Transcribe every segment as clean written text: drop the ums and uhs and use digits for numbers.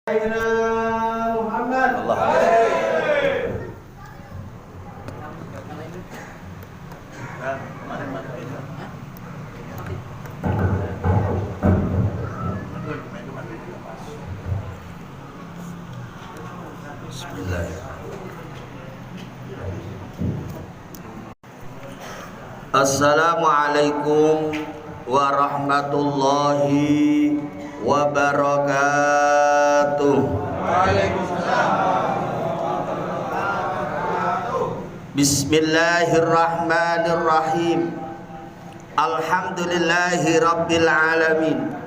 Muhammad. Assalamualaikum warahmatullahi wabarakatuh. Bismillahirrahmanirrahim. Alhamdulillahi rabbil alamin.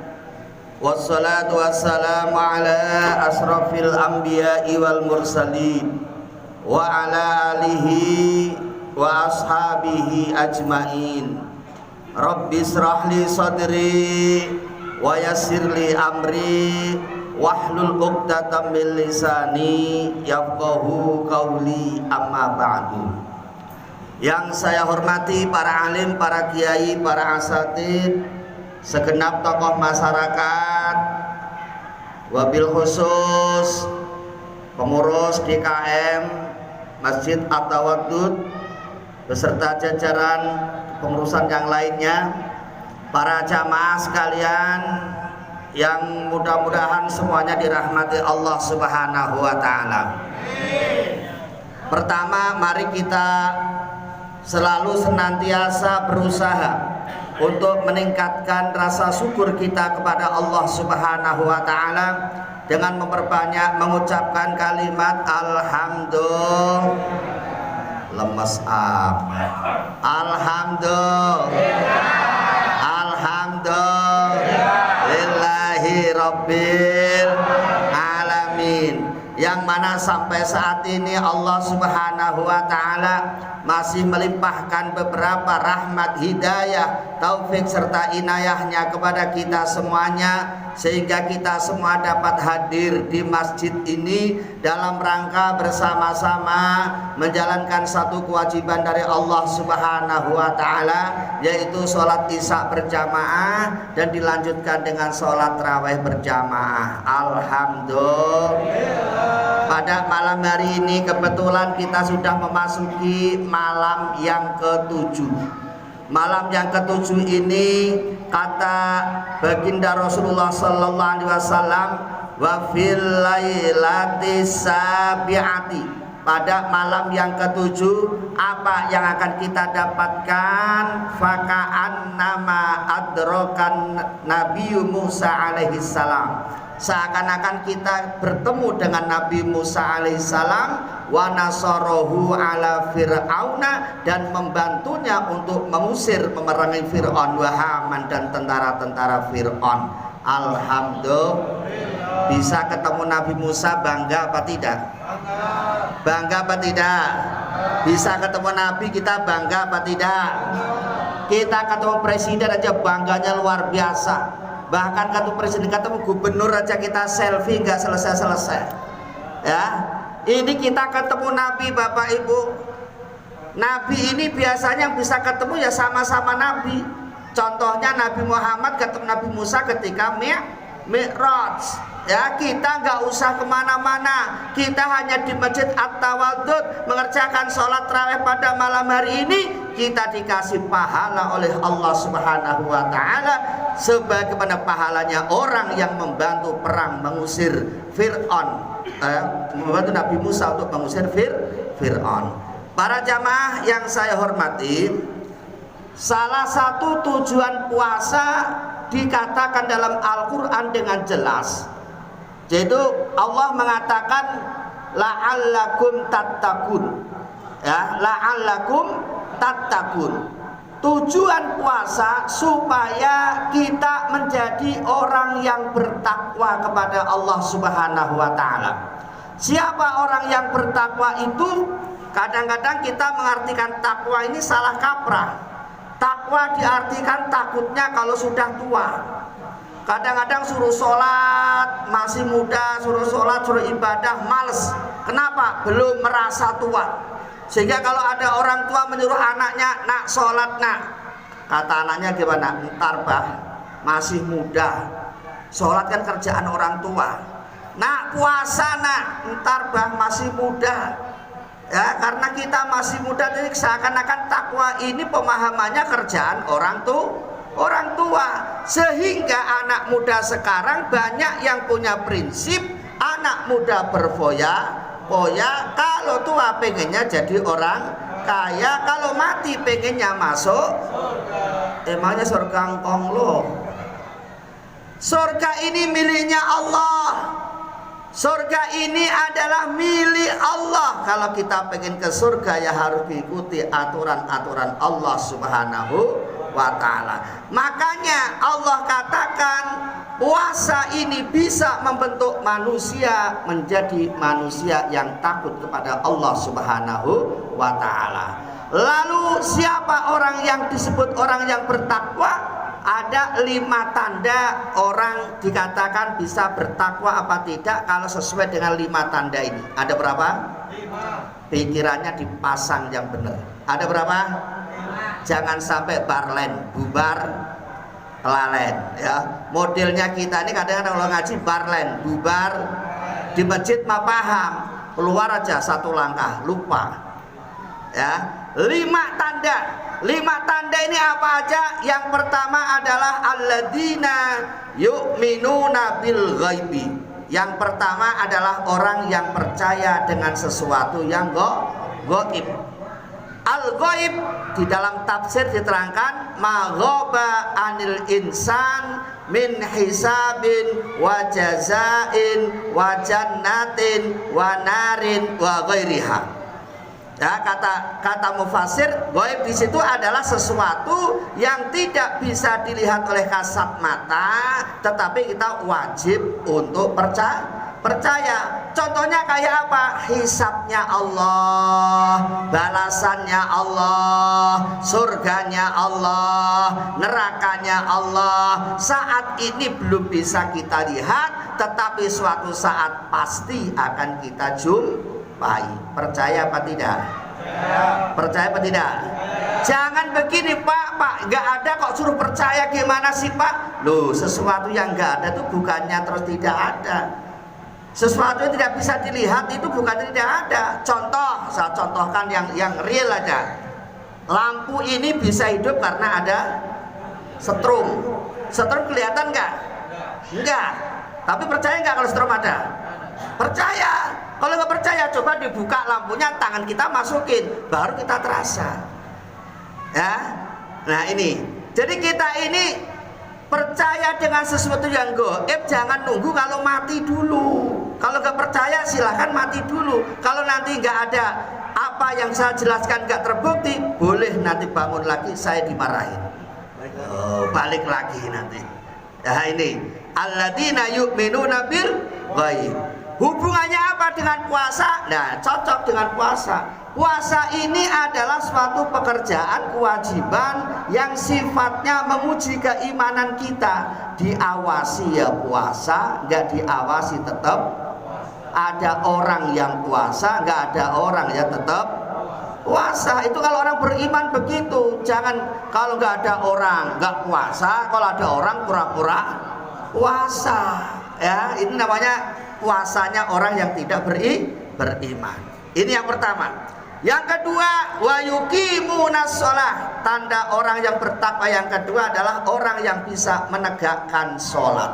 Wassalatu wassalamu ala asrafil anbiya'i wal mursalin wa ala alihi wa ashabihi ajmain. Rabbi israhli sadri wa yassirli amri wahlul 'uqdatam min lisani yafqahu qawli, amma ba'du. Yang saya hormati para alim, para kiai, para asatid, segenap tokoh masyarakat, wabil khusus pengurus DKM Masjid At-Tawaddud beserta jajaran pengurusan yang lainnya, para jamaah sekalian yang mudah-mudahan semuanya dirahmati Allah Subhanahu wa taala. Pertama, mari kita selalu senantiasa berusaha untuk meningkatkan rasa syukur kita kepada Allah Subhanahu wa taala dengan memperbanyak mengucapkan kalimat alhamdulillah. Lemes alhamdulillahi rabbil alamin. Yang mana sampai saat ini Allah Subhanahu wa taala masih melimpahkan beberapa rahmat, hidayah, taufik serta inayahnya kepada kita semuanya, sehingga kita semua dapat hadir di masjid ini dalam rangka bersama-sama menjalankan satu kewajiban dari Allah Subhanahu wa taala, yaitu sholat isya berjamaah dan dilanjutkan dengan sholat tarawih berjamaah. Alhamdulillah. Pada malam hari ini kebetulan kita sudah memasuki malam yang ke-7. Malam yang ke-7 ini kata baginda Rasulullah sallallahu alaihi wasallam, wa fil lailati sabiati, pada malam yang ke-7 apa yang akan kita dapatkan? Faka'an nama adrokan Nabi Musa alaihi salam, seakan-akan kita bertemu dengan Nabi Musa alaihissalam, wa nasarahu ala fir'auna, dan membantunya untuk mengusir, memerangi Fir'aun wa Haman dan tentara-tentara Fir'aun. Alhamdulillah. Bisa ketemu Nabi Musa, bangga apa tidak? Bangga apa tidak? Bisa ketemu Nabi, kita bangga apa tidak? Kita ketemu presiden aja bangganya luar biasa. Bahkan ketemu presiden, ketemu gubernur aja kita selfie nggak selesai-selesai. Ya, ini kita ketemu Nabi, Bapak Ibu. Nabi ini biasanya yang bisa ketemu ya sama-sama Nabi. Contohnya Nabi Muhammad ketemu Nabi Musa ketika Mi'raj. Ya, kita nggak usah kemana-mana, kita hanya di Masjid At-Tawaddud mengerjakan sholat tarawih pada malam hari ini, kita dikasih pahala oleh Allah Subhanahu wa taala sebagaimana pahalanya orang yang membantu perang mengusir Fir'aun, membantu Nabi Musa untuk mengusir Fir'aun. Para jamaah yang saya hormati, salah satu tujuan puasa dikatakan dalam Al-Quran dengan jelas, yaitu Allah mengatakan la'allakum tattaqun. Ya, la'allakum tattaqun. Tujuan puasa supaya kita menjadi orang yang bertakwa kepada Allah Subhanahu wa taala. Siapa orang yang bertakwa itu? Kadang-kadang kita mengartikan takwa ini salah kaprah. Takwa diartikan takutnya kalau sudah tua. Kadang-kadang suruh sholat masih muda, suruh sholat, suruh ibadah males. Kenapa? Belum merasa tua. Sehingga kalau ada orang tua menyuruh anaknya, nak sholat nak, kata anaknya gimana? Ntar bah, masih muda. Sholat kan kerjaan orang tua. Nak puasa nak, ntar bah masih muda. Ya, karena kita masih muda, jadi seakan-akan takwa ini pemahamannya kerjaan orang tua. Sehingga anak muda sekarang banyak yang punya prinsip anak muda berfoya-foya, kalau tua pengennya jadi orang kaya, kalau mati pengennya masuk surga. Emangnya surga engkong loh. Surga ini miliknya Allah. Surga ini adalah milik Allah. Kalau kita pengen ke surga ya harus mengikuti aturan-aturan Allah Subhanahu wa ta'ala. Makanya Allah katakan puasa ini bisa membentuk manusia menjadi manusia yang takut kepada Allah Subhanahu wa ta'ala. Lalu siapa orang yang disebut orang yang bertakwa? Ada 5 tanda orang dikatakan bisa bertakwa apa tidak kalau sesuai dengan 5 tanda ini. Ada berapa? 5. Pikirannya dipasang yang benar. Ada berapa? 5. Jangan sampai barlen, bubar kelalen ya. Modelnya kita ini kadang-kadang kalau ngaji barlen, bubar di masjid mah paham, keluar aja 1 langkah lupa. Ya, 5 tanda. 5 tanda ini apa aja? Yang pertama adalah alladzina yu'minuna bil ghaibi. Yang pertama adalah orang yang percaya dengan sesuatu yang gaib. Al-ghaib di dalam tafsir diterangkan ma ghaba anil insan min hisabin wa jazain wa jannatin wa narin wa ghairiha. Ya, kata mufasir, gaib di situ adalah sesuatu yang tidak bisa dilihat oleh kasat mata, tetapi kita wajib untuk percaya. Contohnya kayak apa? Hisabnya Allah, balasannya Allah, surganya Allah, nerakanya Allah. Saat ini belum bisa kita lihat, tetapi suatu saat pasti akan kita jumpai. Percaya apa tidak? Percaya apa tidak? Jangan begini Pak, nggak ada kok suruh percaya, gimana sih Pak? Loh, sesuatu yang nggak ada itu bukannya terus tidak ada. Sesuatu yang tidak bisa dilihat itu bukan tidak ada. Contoh, saya contohkan yang real aja. Lampu ini bisa hidup karena ada setrum. Setrum kelihatan nggak? Enggak. Tapi percaya nggak kalau setrum ada? Percaya. Kalau nggak percaya, coba dibuka lampunya, tangan kita masukin, baru kita terasa. Ya, nah ini. Jadi kita ini percaya dengan sesuatu yang gaib, jangan nunggu kalau mati dulu. Kalau nggak percaya, silahkan mati dulu. Kalau nanti nggak ada apa yang saya jelaskan nggak terbukti, boleh nanti bangun lagi, saya dimarahin. Balik lagi nanti. Nah ini, alladzina yu'minuna bil ghaib. Hubungannya apa dengan puasa? Nah, cocok dengan puasa. Puasa ini adalah suatu pekerjaan kewajiban yang sifatnya menguji keimanan kita. Diawasi ya puasa, nggak diawasi tetap ada orang yang puasa, nggak ada orang ya tetap puasa. Itu kalau orang beriman begitu. Jangan kalau nggak ada orang nggak puasa, kalau ada orang pura-pura puasa. Ya, ini namanya puasanya orang yang tidak beriman. Ini yang pertama. Yang kedua, wa yuqimunas shalah. Tanda orang yang bertakwa yang kedua adalah orang yang bisa menegakkan sholat.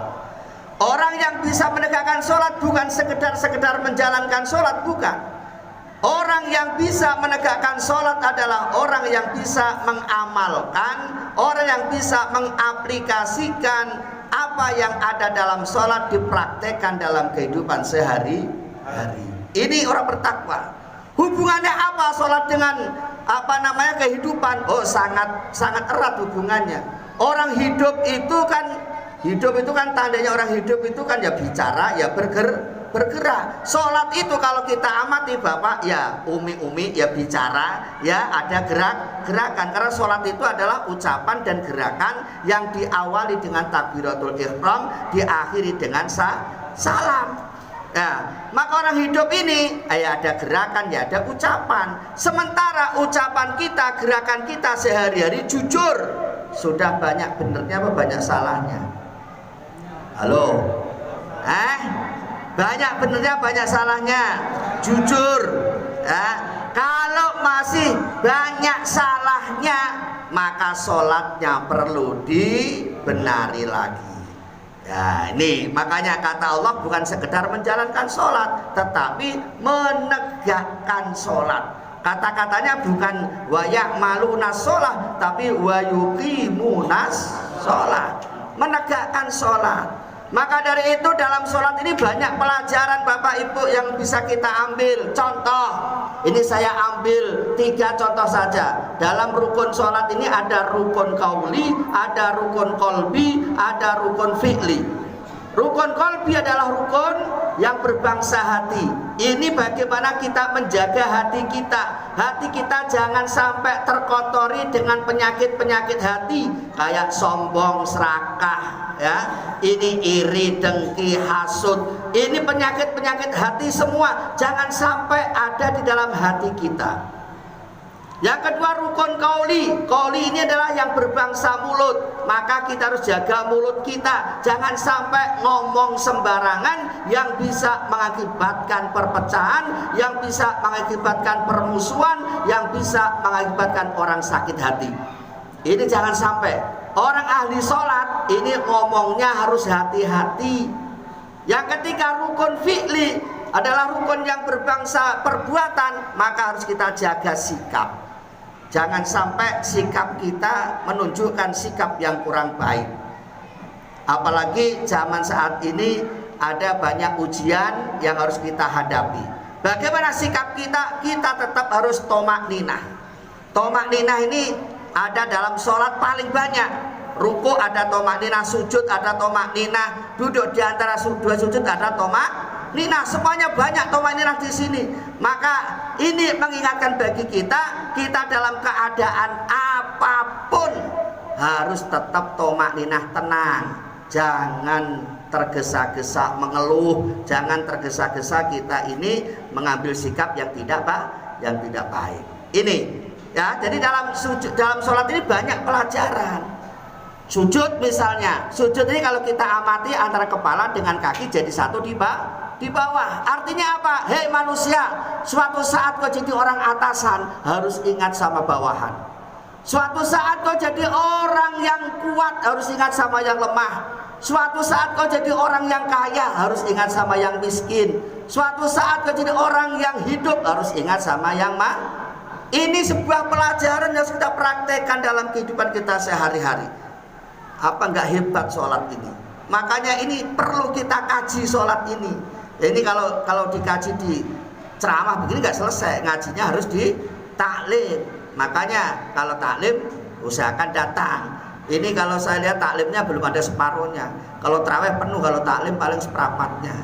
Orang yang bisa menegakkan sholat bukan sekedar menjalankan sholat, bukan. Orang yang bisa menegakkan sholat adalah orang yang bisa mengamalkan, orang yang bisa mengaplikasikan apa yang ada dalam sholat dipraktekkan dalam kehidupan sehari-hari. Ini orang bertakwa. Hubungannya apa sholat dengan kehidupan? Oh, sangat erat hubungannya. Orang hidup itu kan tandanya orang hidup itu kan ya bicara, ya bergerak. Sholat itu kalau kita amati Bapak, ya umi ya bicara, ya ada gerakan. Karena sholat itu adalah ucapan dan gerakan yang diawali dengan takbiratul ihram, diakhiri dengan salam. Nah, maka orang hidup ini ya ada gerakan, ya ada ucapan. Sementara ucapan kita, gerakan kita sehari-hari jujur, sudah banyak benernya apa banyak salahnya? Halo? banyak benernya banyak salahnya, jujur ya. Kalau masih banyak salahnya, maka sholatnya perlu dibenari lagi. Ya, ini makanya kata Allah bukan sekedar menjalankan sholat, tetapi menegakkan sholat. Kata-katanya bukan wa ya'malunas sholat, tapi wa yuqimunas sholat, menegakkan sholat. Maka dari itu dalam sholat ini banyak pelajaran Bapak Ibu yang bisa kita ambil. Contoh, ini saya ambil 3 contoh saja. Dalam rukun sholat ini ada rukun qauli, ada rukun qalbi, ada rukun fi'li. Rukun qalbi adalah rukun yang berbangsa hati. Ini bagaimana kita menjaga hati kita. Hati kita jangan sampai terkotori dengan penyakit-penyakit hati, kayak sombong, serakah, ya. Ini iri, dengki, hasud. Ini penyakit-penyakit hati semua, jangan sampai ada di dalam hati kita. Yang kedua rukun qauli. Qauli ini adalah yang berbangsa mulut. Maka kita harus jaga mulut kita. Jangan sampai ngomong sembarangan yang bisa mengakibatkan perpecahan, yang bisa mengakibatkan permusuhan, yang bisa mengakibatkan orang sakit hati. Ini jangan sampai. Orang ahli sholat ini ngomongnya harus hati-hati. Yang ketiga rukun fi'li adalah rukun yang berbangsa perbuatan. Maka harus kita jaga sikap. Jangan sampai sikap kita menunjukkan sikap yang kurang baik. Apalagi zaman saat ini ada banyak ujian yang harus kita hadapi. Bagaimana sikap kita? Kita tetap harus tomak ninah. Tomak ninah ini ada dalam sholat paling banyak. Ruku ada tomak ninah, sujud ada tomak ninah, duduk di antara dua sujud ada tomak ninah. Semuanya banyak tomak ninah di sini. Maka ini mengingatkan bagi kita, kita dalam keadaan apapun harus tetap tomak ninah, tenang. Jangan tergesa-gesa mengeluh, jangan tergesa-gesa kita ini mengambil sikap yang tidak baik. Ini ya, jadi dalam sholat ini banyak pelajaran. Sujud misalnya, sujud ini kalau kita amati antara kepala dengan kaki jadi satu di bawah. Artinya apa? Hei manusia, suatu saat kau jadi orang atasan harus ingat sama bawahan. Suatu saat kau jadi orang yang kuat harus ingat sama yang lemah. Suatu saat kau jadi orang yang kaya harus ingat sama yang miskin. Suatu saat kau jadi orang yang hidup harus ingat sama yang Ini sebuah pelajaran yang kita praktekkan dalam kehidupan kita sehari-hari. Apa enggak hebat sholat ini? Makanya ini perlu kita kaji sholat ini. Ini kalau dikaji di ceramah begini nggak selesai, ngajinya harus di taklim. Makanya kalau taklim usahakan datang. Ini kalau saya lihat taklimnya belum ada separuhnya. Kalau tarawih penuh, kalau taklim paling seperempatnya.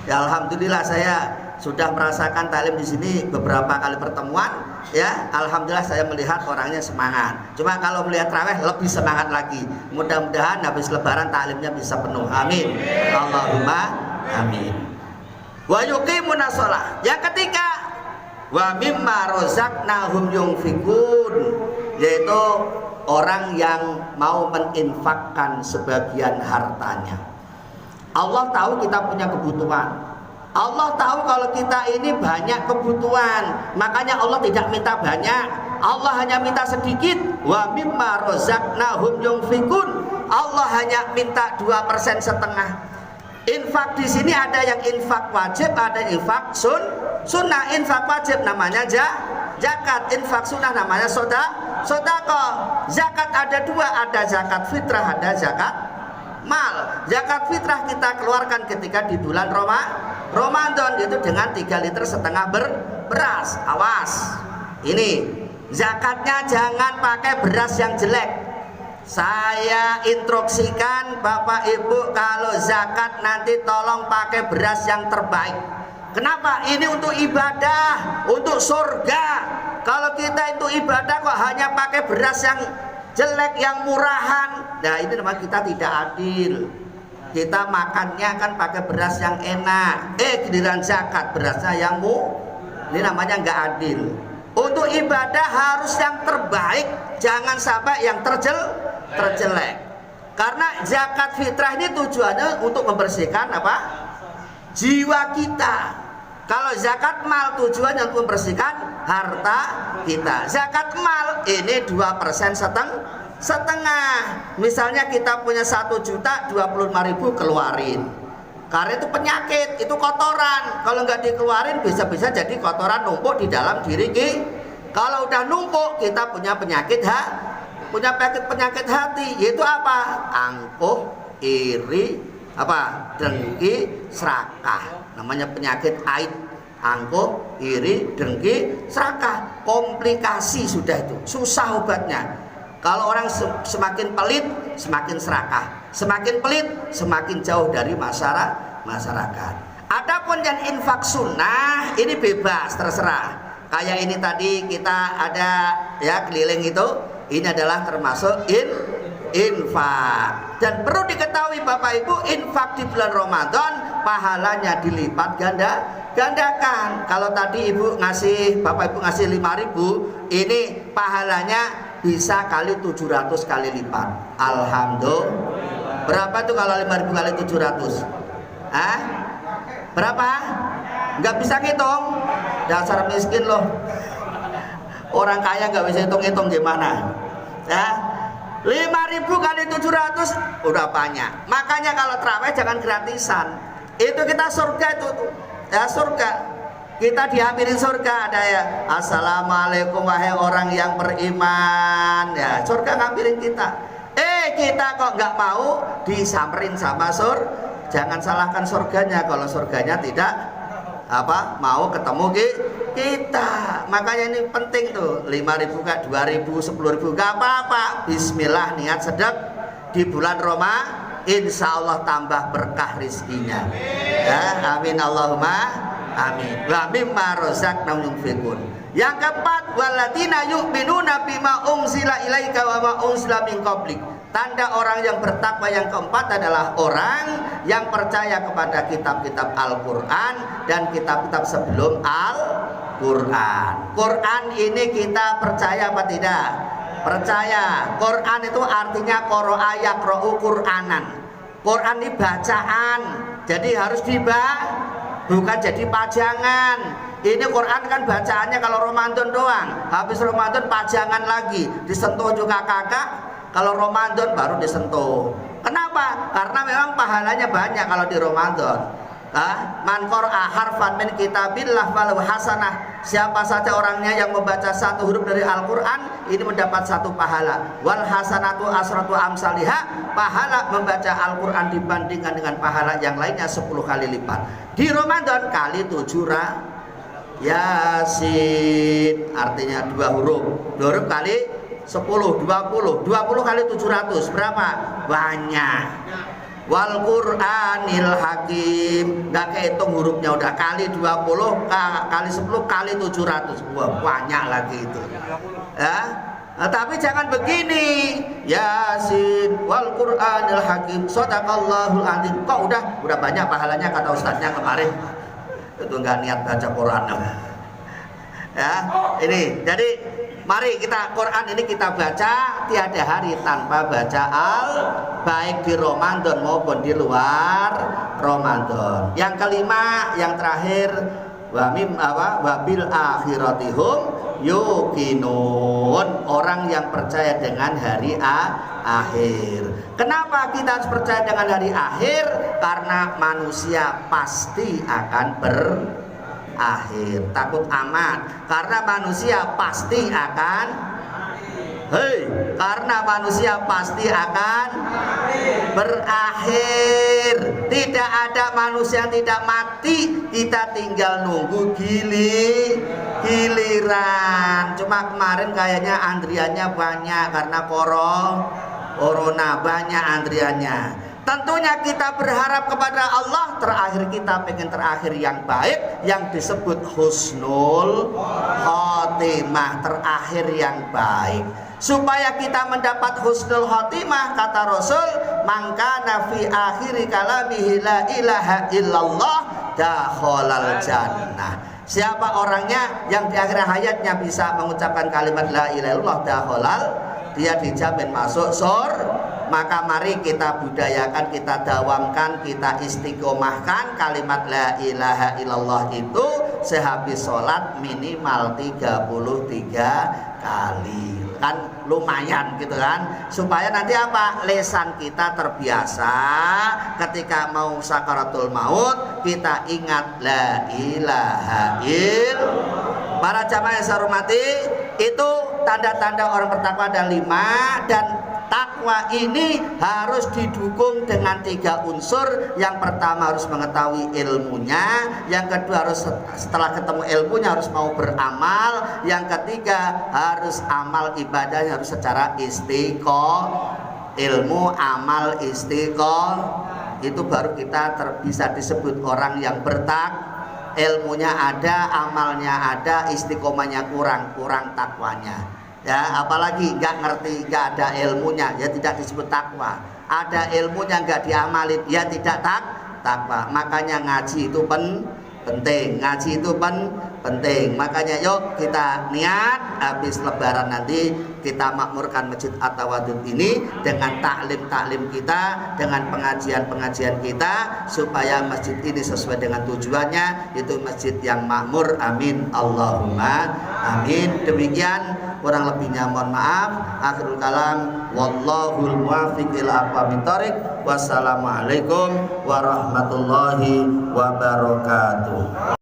Ya alhamdulillah saya sudah merasakan taklim di sini beberapa kali pertemuan. Ya, alhamdulillah saya melihat orangnya semangat. Cuma kalau melihat tarawih lebih semangat lagi. Mudah-mudahan habis lebaran taklimnya bisa penuh. Amin. Allahumma amin. Wa yuqimunas shalah. Yang ketiga, wa mimma razaqnahum yunfikun, yaitu orang yang mau menginfakkan sebagian hartanya. Allah tahu kita punya kebutuhan. Allah tahu kalau kita ini banyak kebutuhan. Makanya Allah tidak minta banyak, Allah hanya minta sedikit. Wa mimma razaqnahum yunfikun. Allah hanya minta 2% setengah. Infak di sini ada yang infak wajib, ada infak sunnah. Infak wajib namanya zakat, infak sunnah namanya sedekah. Zakat ada 2, ada zakat fitrah, ada zakat mal. Zakat fitrah kita keluarkan ketika di bulan Ramadan, itu dengan 3,5 liter beras. Awas, ini zakatnya jangan pakai beras yang jelek. Saya instruksikan Bapak Ibu, kalau zakat nanti tolong pakai beras yang terbaik. Kenapa? Ini untuk ibadah, untuk surga. Kalau kita itu ibadah kok hanya pakai beras yang jelek, yang murahan, nah ini namanya kita tidak adil. Kita makannya kan pakai beras yang enak, giliran zakat berasnya yang ini namanya nggak adil. Untuk ibadah harus yang terbaik, jangan sampai yang terjelek. Karena zakat fitrah ini tujuannya untuk membersihkan apa? jiwa kita. Kalau zakat mal tujuannya untuk membersihkan harta kita. Zakat mal ini 2% setengah. Misalnya kita punya 1.025.000 keluarin. Karena itu penyakit, itu kotoran. Kalau nggak dikeluarin bisa-bisa jadi kotoran numpuk di dalam diri kita. Kalau udah numpuk kita punya penyakit penyakit hati, yaitu apa? Angkuh, iri, apa? Dengki, serakah. Namanya penyakit aid. Angkuh, iri, dengki, serakah. Komplikasi sudah itu, susah obatnya. Kalau orang semakin pelit, semakin serakah. Semakin pelit, semakin jauh dari masyarakat. Adapun yang infak sunnah ini bebas, terserah. Kayak ini tadi kita ada ya keliling itu, ini adalah termasuk infak. Dan perlu diketahui Bapak Ibu, infak di bulan Ramadan pahalanya dilipat gandakan. Kalau tadi Bapak Ibu ngasih 5.000, ini pahalanya bisa kali 700 kali lipat. Alhamdulillah. Berapa tuh kalau 5.000 kali 700? Hah? Berapa? Nggak bisa ngitung. Dasar miskin loh. Orang kaya nggak bisa hitung-hitung gimana? Ya. 5.000 kali 700 udah banyak. Makanya kalau terawih jangan gratisan. Itu kita surga itu tuh. Ya surga. Kita dihampirin surga, ada ya. Assalamualaikum wahai orang yang beriman. Ya, surga ngambilin kita. Kita kok nggak mau disamperin sama Jangan salahkan surganya kalau surganya tidak mau ketemu kita. Makanya ini penting tuh. 5.000 kak 2.000, 10.000 gak apa-apa. Bismillah, niat sedek di bulan Roma, insya Allah tambah berkah rizkinya. Ya, amin Allahumma amin. Wa mimma razaqnahum yunfiqun. Yang keempat, walladzina yu'minuna bima unzila ilaika wa ma unzila min qablik. Tanda orang yang bertakwa yang keempat adalah orang yang percaya kepada kitab-kitab Al-Quran dan kitab-kitab sebelum Al-Quran. Quran ini kita percaya apa tidak? Percaya. Quran itu artinya qara'a yaqra'u Qur'anan. Quran ini bacaan, jadi harus dibaca, bukan jadi pajangan. Ini Quran kan bacaannya kalau Ramadan doang, habis Ramadan pajangan lagi, disentuh juga kakak. Kalau Ramadan baru disentuh. Kenapa? Karena memang pahalanya banyak kalau di Ramadan. Man qara'a harfan min kitabillah falahu hasanah. Siapa saja orangnya yang membaca satu huruf dari Al-Quran, ini mendapat satu pahala. Wal hasanatu asratu amsalihah. Pahala membaca Al-Quran dibandingkan dengan pahala yang lainnya 10 kali lipat. Di Ramadan kali 7 Yasin, artinya 2 huruf. 2 huruf kali 10, 20 kali 700 berapa? Banyak. Wal Qur'anil Hakim, nggak kehitung hurufnya, udah kali 20 kali 10 kali 700. Wah, banyak lagi itu ya. Tapi jangan begini. Yasin wal Qur'anil Hakim shadaqallahul azim. Kok udah banyak pahalanya kata ustadznya kemarin. Itu nggak niat baca Quran ya. Ini jadi mari kita Quran ini kita baca tiada hari tanpa baca baik di Ramadan maupun di luar Ramadan. Yang kelima, yang terakhir, wabil akhiratihum yuqinun, orang yang percaya dengan hari akhir. Kenapa kita harus percaya dengan hari akhir? Karena manusia pasti akan berakhir. Takut amat, karena manusia pasti akan karena manusia pasti akan berakhir. Tidak ada manusia yang tidak mati. Kita tinggal nunggu giliran. Cuma kemarin kayaknya antriannya banyak karena corona, banyak antriannya. Tentunya kita berharap kepada Allah, terakhir kita pengen terakhir yang baik, yang disebut husnul khotimah, terakhir yang baik. Supaya kita mendapat husnul khotimah, kata Rasul, mangkana fi akhiri kalamihi la ilaha illallah dakhalal jannah. Siapa orangnya yang di akhir hayatnya bisa mengucapkan kalimat la ilaha illallah dakhalal, dia dijamin masuk surga. Maka mari kita budayakan, kita dawamkan, kita istiqomahkan kalimat la ilaha illallah itu sehabis sholat minimal 33 kali. Kan lumayan gitu kan, supaya nanti apa, lesan kita terbiasa ketika mau sakaratul maut kita ingat la ilaha illallah. Para jamaah yang saya hormati, itu tanda-tanda orang bertakwa ada 5, dan takwa ini harus didukung dengan 3 unsur. Yang pertama harus mengetahui ilmunya, yang kedua harus setelah ketemu ilmunya harus mau beramal, yang ketiga harus amal ibadahnya harus secara istiqomah. Ilmu, amal, istiqomah, itu baru kita bisa disebut orang yang bertakwa. Ilmunya ada, amalnya ada, istiqomahnya kurang takwanya. Ya, apalagi nggak ngerti, nggak ada ilmunya, ya tidak disebut takwa. Ada ilmunya nggak diamalin, ya tidak takwa. Makanya ngaji itu penting, ngaji itu penting. Makanya yuk kita niat habis lebaran nanti kita makmurkan Masjid At-Tawadud ini dengan taklim kita, dengan pengajian kita, supaya masjid ini sesuai dengan tujuannya, itu masjid yang makmur. Amin Allahumma amin. Demikian, kurang lebihnya mohon maaf. Akhirul kalam, wallahul muwaffiq ila aqwamit thoriq. Wassalamualaikum warahmatullahi wabarakatuh.